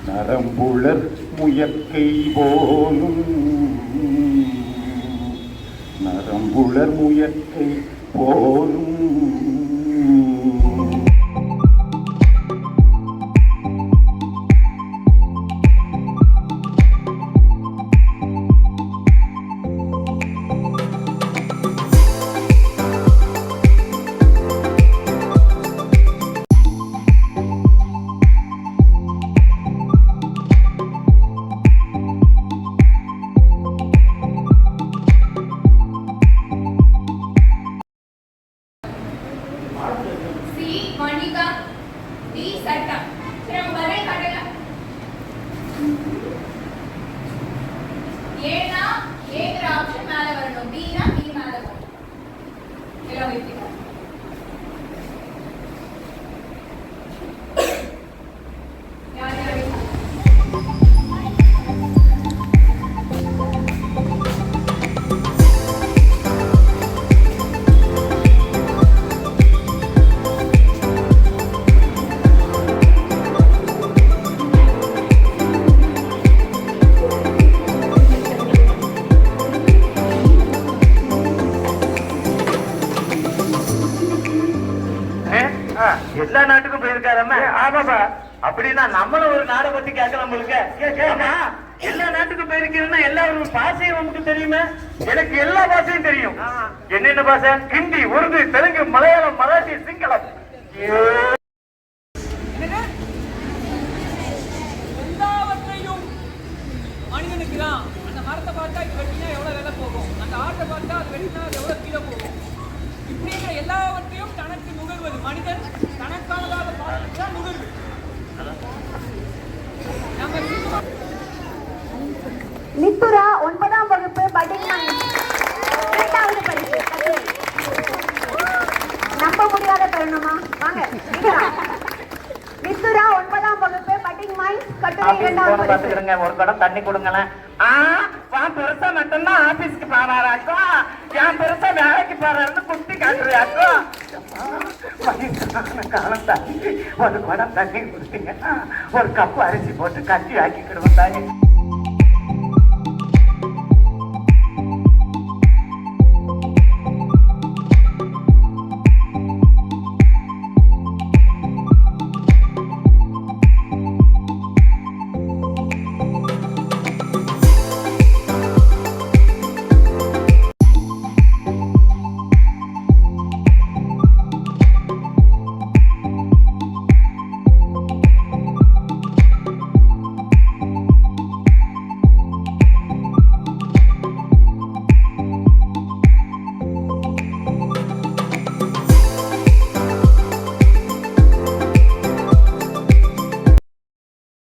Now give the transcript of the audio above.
நரம்புளர் முயற்கை போலும் நரம்புளர் முயற்கை போலும் எல்லா நாட்டுக்கும் போயிருக்காரம்மா. ஆமாப்பா. அப்படின்னா நம்மளும் ஒரு நாடை பத்தி கேட்கலாம். எல்லா நாட்டுக்கும் போயிருக்கீங்கன்னா எல்லா பாஷையும் உங்களுக்கு தெரியுமே? எனக்கு எல்லா பாஷையும் தெரியும். என்னென்ன பாஷை? ஹிந்தி, உருது, தெலுங்கு, மலையாளம், மராட்டி, சிங்களம். எல்லாவற்றையும் மனிதனுக்கு தான். அந்த மரத்தை பார்த்தா இது வெட்டினா எவ்வளவு வேலை போகும், அந்த ஆட்டை பார்த்தா அது வெட்டினா அது எவ்வளவு கீழே போகும். இப்படிங்கிற எல்லாவற்றையும் தனக்கு நுகர்வது மனிதன் தனக்கானதாக பார்த்துதான் நுகர்வு. நித்துரா 9ஆம் வகுப்பு பட்டிங் இரண்டாவது பரிசு. நம்ப முடியாத தருணமா? வாங்க. நித்துரா 9ஆம் வகுப்பு பட்டிங் மைன்ஸ் கட்டுரை 2வது பரிசு. ஒரு குடம் தண்ணி கொடுங்களேன். பெருசா மட்டும்தான் ஆபீஸ்க்கு போறாராக்கும், என் பெருசா வேலைக்கு போறாருன்னு குட்டி காட்டுறாக்கும். காலம் தண்ணி ஒரு குடம் தண்ணி கொடுத்தீங்கன்னா ஒரு கப்பு அரிசி போட்டு கட்டி ஆக்கிக்கிடுவோம் தானே.